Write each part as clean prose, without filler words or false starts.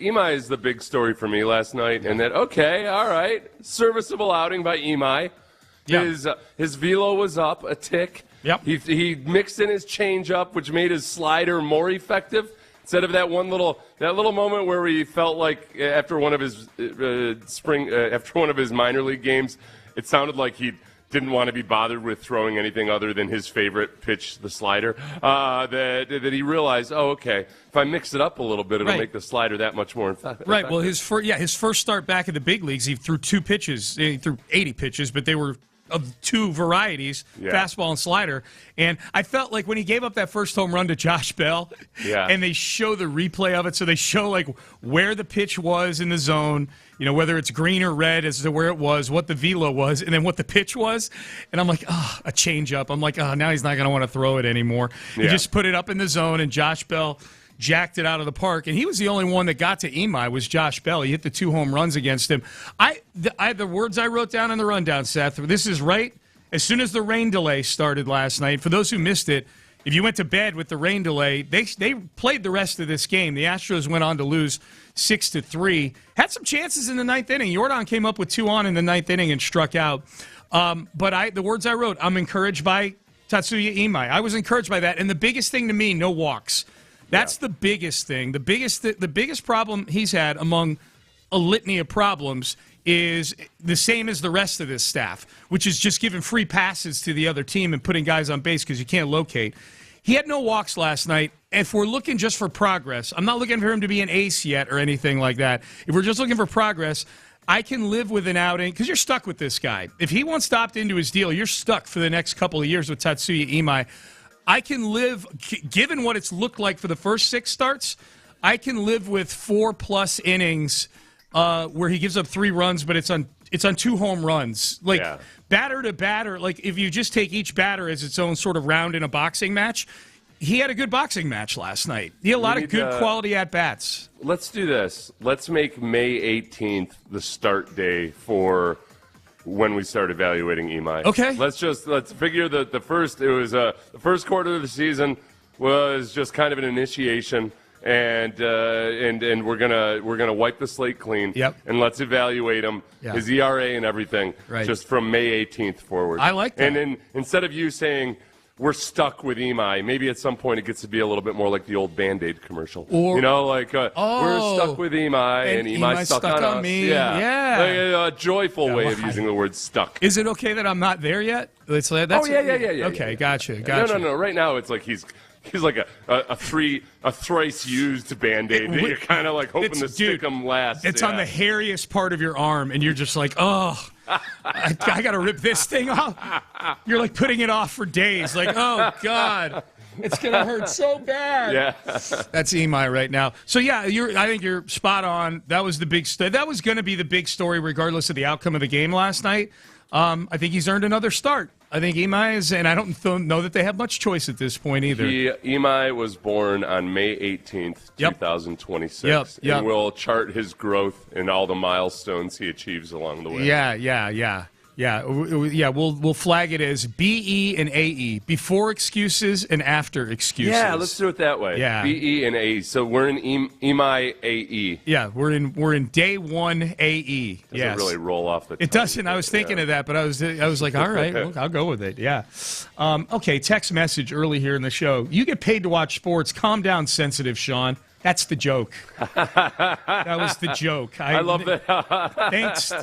Imai is the big story for me last night, and that, okay, all right, serviceable outing by Imai. Yeah. His velo was up a tick. Yep. He mixed in his changeup, which made his slider more effective. Instead of that little moment where he felt like after one of his after one of his minor league games, it sounded like he didn't want to be bothered with throwing anything other than his favorite pitch, the slider. That he realized, okay, if I mix it up a little bit, it'll make the slider that much more effective. Right. Well, his first start back in the big leagues, he threw 2 pitches. He threw 80 pitches, but they were of 2 varieties, fastball and slider. And I felt like when he gave up that first home run to Josh Bell, and they show the replay of it, so they show like where the pitch was in the zone, whether it's green or red as to where it was, what the velo was, and then what the pitch was. And I'm like, a changeup. I'm like, now he's not going to want to throw it anymore. He just put it up in the zone, and Josh Bell jacked it out of the park, and he was the only one that got to Imai was Josh Bell. He hit the 2 home runs against him. The words I wrote down in the rundown, Seth, this is right as soon as the rain delay started last night. For those who missed it, if you went to bed with the rain delay, they played the rest of this game. The Astros went on to lose 6-3. Had some chances in the 9th inning. Jordan came up with 2 on in the 9th inning and struck out. But the words I wrote, I'm encouraged by Tatsuya Imai. I was encouraged by that. And the biggest thing to me, no walks. That's the biggest thing. The biggest problem he's had among a litany of problems is the same as the rest of this staff, which is just giving free passes to the other team and putting guys on base because you can't locate. He had no walks last night. If we're looking just for progress, I'm not looking for him to be an ace yet or anything like that. If we're just looking for progress, I can live with an outing because you're stuck with this guy. If he wants to opt into his deal, you're stuck for the next couple of years with Tatsuya Imai. I can live, given what it's looked like for the first 6 starts, I can live with 4+ innings where he gives up 3 runs, but it's on 2 home runs. Batter to batter, like if you just take each batter as its own sort of round in a boxing match, he had a good boxing match last night. He had a lot of good quality at-bats. Let's do this. Let's make May 18th the start day for when we start evaluating Imai. Okay. Let's figure that the first quarter of the season was just kind of an initiation, and we're gonna wipe the slate clean. Yep. And let's evaluate him, his ERA and everything, just from May 18th forward. I like that. And then instead of you saying we're stuck with Imai, maybe at some point it gets to be a little bit more like the old Band-Aid commercial. Or, we're stuck with Imai, and Imai's stuck on us. Me. Yeah. A joyful way of using the word stuck. Is it okay that I'm not there yet? Yeah. Okay, gotcha. No. Right now it's like he's like a thrice used Band-Aid that you're kind of like hoping to stick him last. It's on the hairiest part of your arm, and you're just like, I got to rip this thing off. You're like putting it off for days. Like, oh, God, it's going to hurt so bad. Yeah. That's Imai right now. So, I think you're spot on. That was the big that was going to be the big story regardless of the outcome of the game last night. I think he's earned another start. I think Imai is, and I don't know that they have much choice at this point either. Imai was born on May 18th, 2026. Yep. And we'll chart his growth and all the milestones he achieves along the way. Yeah. We'll flag it as BE and AE, before excuses and after excuses. Yeah, let's do it that way. Yeah. BE and AE. So we're in Imai AE. Yeah, we're in day 1 AE. Doesn't really roll off the tongue. It doesn't. I was thinking of that, but I was like, all right, well, I'll go with it. Yeah. Okay, text message early here in the show. You get paid to watch sports. Calm down, sensitive Sean. That's the joke. That was the joke. I love that.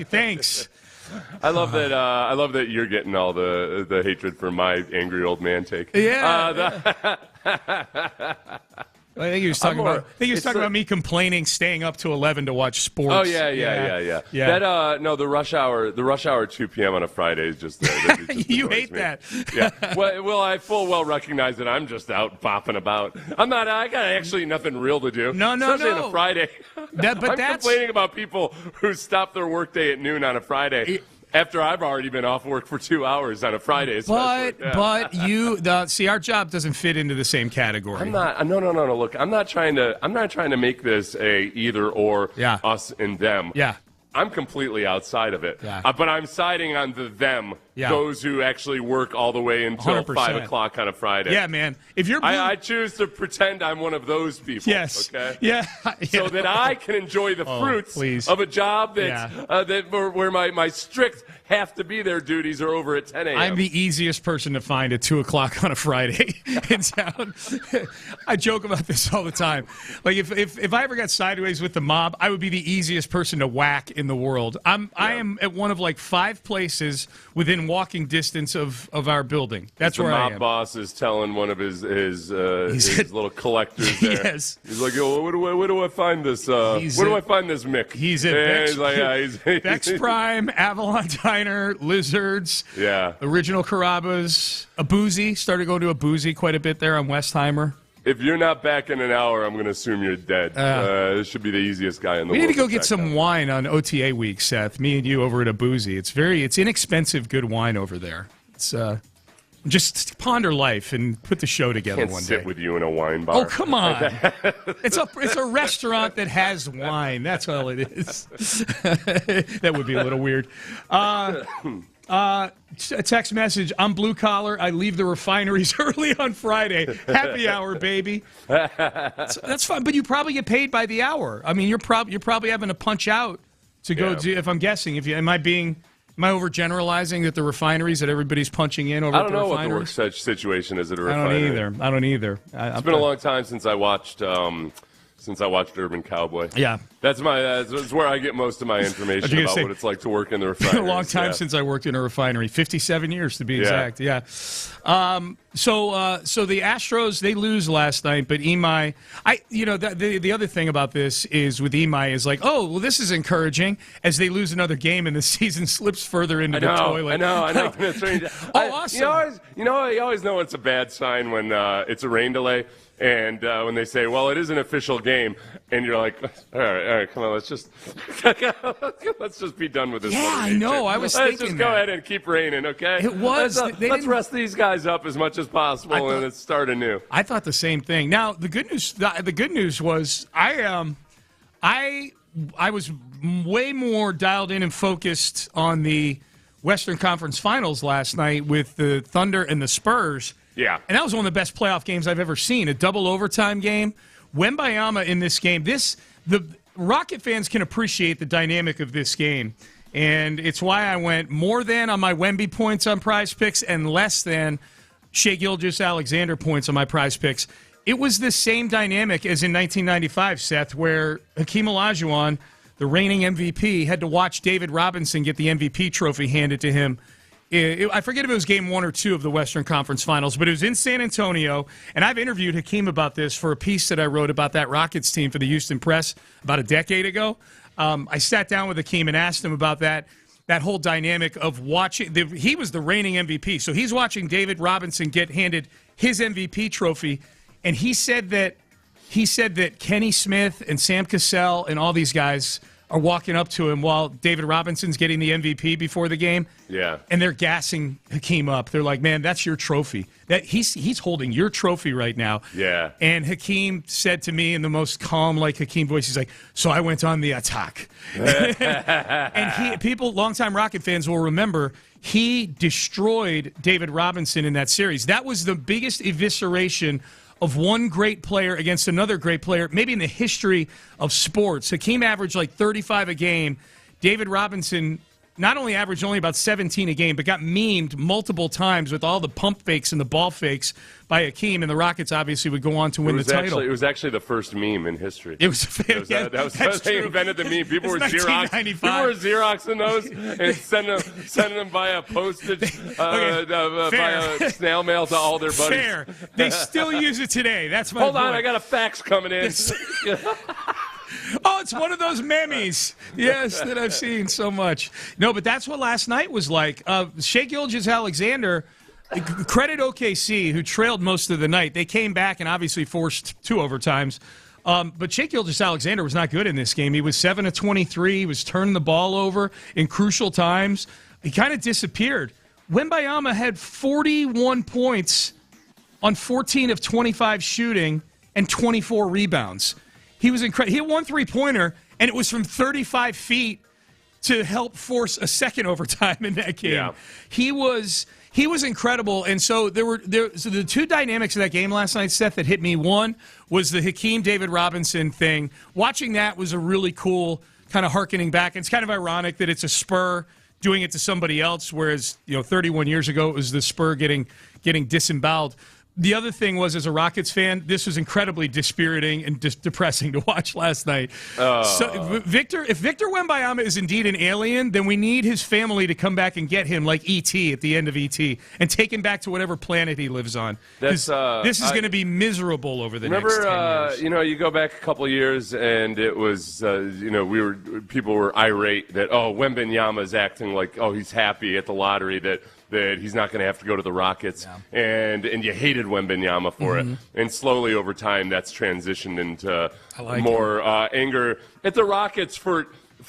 Thanks. I love that. I love that you're getting all the hatred for my angry old man take. Yeah. I think he was talking about me complaining, staying up to 11 to watch sports. Oh yeah. That the rush hour 2 p.m. on a Friday is just. You hate that. Yeah. Well, I full well recognize that I'm just out bopping about. I'm not. I got actually nothing real to do. No. Especially on a Friday. I'm complaining about people who stop their workday at noon on a Friday. After I've already been off work for 2 hours on a Friday. But see, our job doesn't fit into the same category. I'm not. No. Look, I'm not trying to make this a either or us and them. Yeah. I'm completely outside of it. Yeah. But I'm siding on the them those who actually work all the way until 100%. 5 o'clock on a Friday. Yeah, man. If you're I choose to pretend I'm one of those people. Yes. Okay. Yeah. So that I can enjoy the fruits of a job where my strict have to be there duties are over at 10 a.m. I'm the easiest person to find at 2 o'clock on a Friday in town. I joke about this all the time. Like if I ever got sideways with the mob, I would be the easiest person to whack in the world. I am at one of like 5 places within walking distance of our building. That's where I am. The mob boss is telling one of his little collectors there. Yes. He's like, "Oh, where do I find this? Where do I find this Mick?" He's at Bex Prime, Avalon Diner, Lizards. Yeah. Original Carrabba's, a Boozy. Started going to a Boozy quite a bit there on Westheimer. If you're not back in an hour, I'm going to assume you're dead. This should be the easiest guy in the world. We need to go get some wine on OTA week, Seth. Me and you over at a Boozy. It's inexpensive, good wine over there. It's just ponder life and put the show together one day. Sit with you in a wine bar. Oh, come on! It's a restaurant that has wine. That's all it is. That would be a little weird. A text message. I'm blue collar. I leave the refineries early on Friday. Happy hour, baby. That's fine, but you probably get paid by the hour. I mean, you're probably having to punch out to go. If I'm guessing, am I overgeneralizing that the refineries that everybody's punching in over? I don't know what the work situation is at a refinery. I don't either. It's been a long time since I watched. Urban Cowboy. Yeah. That's where I get most of my information about what it's like to work in the refinery. It's been a long time since I worked in a refinery. 57 years to be exact. Yeah. So the Astros, they lose last night, but Imai, the other thing about this is with Imai is like, oh, well, this is encouraging as they lose another game and the season slips further into the toilet. I know. Awesome. You always know it's a bad sign when it's a rain delay. And when they say, well, it is an official game, and you're like, all right, come on, let's just be done with this. Yeah, I know. I was thinking let's just go ahead and keep raining, okay? It was. Let's rest these guys up as much as possible and let's start anew. I thought the same thing. Now, the good news was I was way more dialed in and focused on the Western Conference Finals last night with the Thunder and the Spurs. Yeah. And that was one of the best playoff games I've ever seen, a double overtime game. Wembanyama in this game, the Rocket fans can appreciate the dynamic of this game. And it's why I went more than on my Wemby points on Prize Picks and less than Shai Gilgeous-Alexander points on my Prize Picks. It was the same dynamic as in 1995, Seth, where Hakeem Olajuwon, the reigning MVP, had to watch David Robinson get the MVP trophy handed to him. I forget if it was game 1 or 2 of the Western Conference Finals, but it was in San Antonio, and I've interviewed Hakeem about this for a piece that I wrote about that Rockets team for the Houston Press about a decade ago. I sat down with Hakeem and asked him about that whole dynamic of watching. He was the reigning MVP, so he's watching David Robinson get handed his MVP trophy, and he said that Kenny Smith and Sam Cassell and all these guys are walking up to him while David Robinson's getting the MVP before the game. Yeah. And they're gassing Hakeem up. They're like, man, that's your trophy. That he's holding your trophy right now. Yeah. And Hakeem said to me in the most calm, like Hakeem voice, he's like, so I went on the attack. And longtime Rocket fans will remember, he destroyed David Robinson in that series. That was the biggest evisceration of one great player against another great player, maybe in the history of sports. Hakeem averaged like 35 a game. David Robinson not only averaged only about 17 a game, but got memed multiple times with all the pump fakes and the ball fakes by Hakeem, and the Rockets obviously would go on to win the title. It was actually the first meme in history. That was they invented the meme. People were Xeroxing those and sending them via postage, via snail mail to all their buddies. Fair. They still use it today. That's my Hold point. on, I got a fax coming in. Oh, it's one of those memes, yes, that I've seen so much. No, but that's what last night was like. Shai Gilgeous-Alexander, credit OKC, who trailed most of the night. They came back and obviously forced 2 overtimes. But Shai Gilgeous-Alexander was not good in this game. He was 7 of 23. He was turning the ball over in crucial times. He kind of disappeared. Wembanyama had 41 points on 14 of 25 shooting and 24 rebounds. He was incredible. He had 1 3-pointer, and it was from 35 feet. to help force a second overtime in that game. Yeah. He was incredible. And so so the two dynamics of that game last night, Seth, that hit me. One was the Hakeem David Robinson thing. Watching that was a really cool kind of hearkening back. It's kind of ironic that it's a Spur doing it to somebody else, whereas 31 years ago it was the Spur getting disemboweled. The other thing was, as a Rockets fan, this was incredibly dispiriting and depressing to watch last night. So if Victor Wembanyama is indeed an alien, then we need his family to come back and get him like E.T. at the end of E.T. and take him back to whatever planet he lives on. This is going to be miserable over the next 10 years. You go back a couple of years and it was, people were irate that, Wembanyama is acting like, he's happy at the lottery that he's not going to have to go to the Rockets, and you hated Wembanyama for it. And slowly over time, that's transitioned into more anger at the Rockets for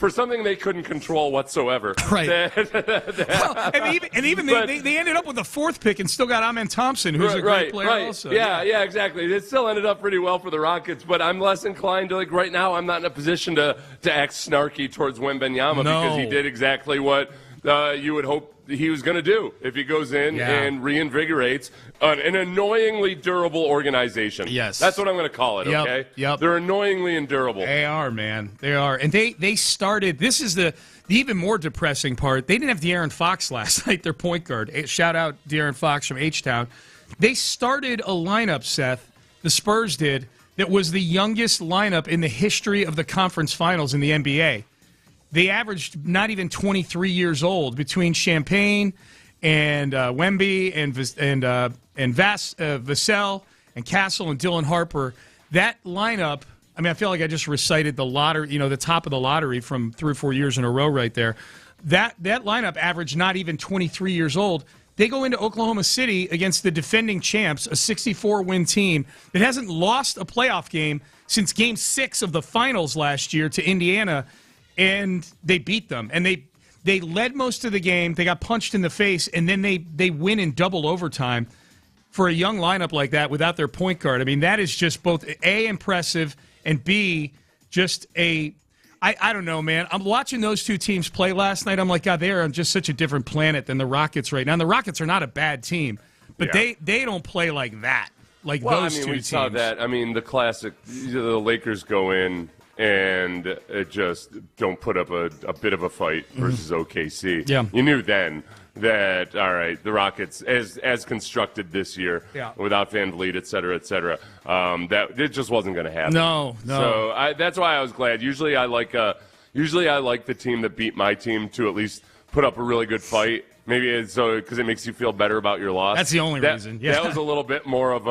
something they couldn't control whatsoever. Right. They ended up with a fourth pick and still got Amen Thompson, who's a great player also. Yeah, exactly. It still ended up pretty well for the Rockets, but I'm less inclined to, right now, I'm not in a position to act snarky towards Wembanyama because he did exactly what you would hope he was going to do if he goes in and reinvigorates an annoyingly durable organization. Yes. That's what I'm going to call it, okay? Yep. They're annoyingly endurable. They are, man. They are. And they started, this is the even more depressing part. They didn't have De'Aaron Fox last night, their point guard. Shout out De'Aaron Fox from H-Town. They started a lineup, Seth, the Spurs did, that was the youngest lineup in the history of the conference finals in the NBA. They averaged not even 23 years old between Champagne and Wemby and Vassell and Castle and Dylan Harper. That lineup, I feel like I just recited the lottery, the top of the lottery from 3 or 4 years in a row right there. That lineup averaged not even 23 years old. They go into Oklahoma City against the defending champs, a 64-win team that hasn't lost a playoff game since Game 6 of the finals last year to Indiana. And they beat them. And they led most of the game. They got punched in the face, and then they win in double overtime. For a young lineup like that without their point guard, that is just both A, impressive, and B, just I don't know, man. I'm watching those two teams play last night. I'm like, God, they are on just such a different planet than the Rockets right now. And the Rockets are not a bad team, but they don't play like that, those two teams. We saw that. The classic, the Lakers go in, and it just don't put up a bit of a fight versus OKC. Yeah. You knew then that, all right, the Rockets, as constructed this year, without Van Vliet, et cetera, that it just wasn't going to happen. No. So that's why I was glad. Usually I like the team that beat my team to at least put up a really good fight. Maybe it's because it makes you feel better about your loss. That's the only reason. Yeah. That was a little bit more of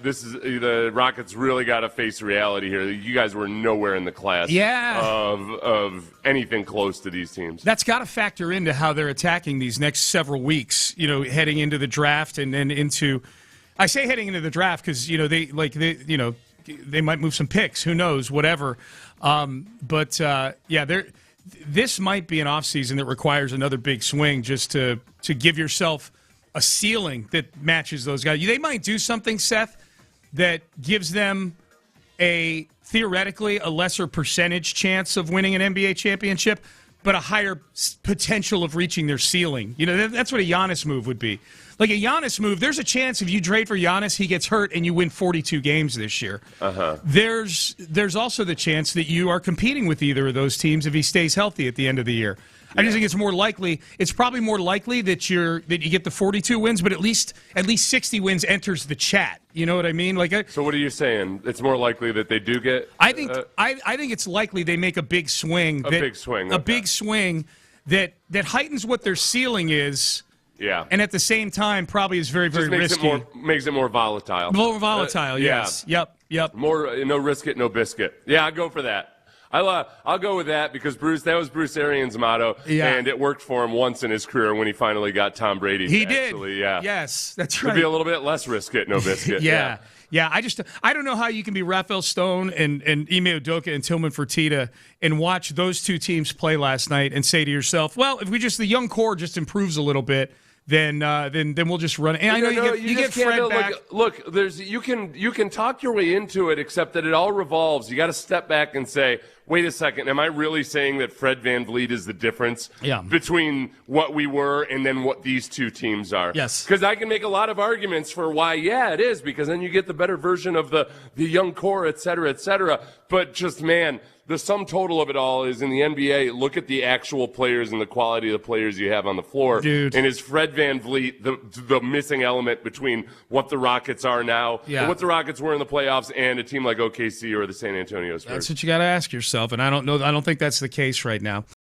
this is the Rockets really got to face reality here. You guys were nowhere in the class of anything close to these teams. That's got to factor into how they're attacking these next several weeks, heading into the draft and then I say heading into the draft because, they might move some picks. Who knows? Whatever. This might be an offseason that requires another big swing just to give yourself a ceiling that matches those guys. They might do something, Seth, that gives them theoretically a lesser percentage chance of winning an NBA championship, but a higher potential of reaching their ceiling. That's what a Giannis move would be. Like a Giannis move, there's a chance if you trade for Giannis, he gets hurt and you win 42 games this year. There's also the chance that you are competing with either of those teams if he stays healthy at the end of the year. I just think it's more likely. It's probably more likely that you get the 42 wins, but at least 60 wins enters the chat. You know what I mean? So what are you saying? It's more likely that they do get. I think it's likely they make a big swing. A big swing that heightens what their ceiling is. Yeah. And at the same time, probably is very, very risky. Makes it more volatile. More volatile, yes. Yep. More no risk it, no biscuit. Yeah, I'll go for that. I'll go with that because that was Bruce Arians' motto, and it worked for him once in his career when he finally got Tom Brady. He did. Yes, that's right. Could be a little bit less risk it, no biscuit. Yeah. I don't know how you can be Rafael Stone and Ime Udoka and Tillman Fertitta and watch those two teams play last night and say to yourself, well, if the young core just improves a little bit, then we'll just run it. And I know you get Fred back. Look, you can talk your way into it, except that it all revolves. You got to step back and say, wait a second, am I really saying that Fred VanVleet is the difference between what we were and then what these two teams are? Yes. Because I can make a lot of arguments for why, it is, because then you get the better version of the young core, et cetera, et cetera. But just, man, the sum total of it all is in the NBA, look at the actual players and the quality of the players you have on the floor. Dude. And is Fred VanVleet the missing element between what the Rockets are now and what the Rockets were in the playoffs and a team like OKC or the San Antonio Spurs? That's what you got to ask yourself, and I don't think that's the case right now.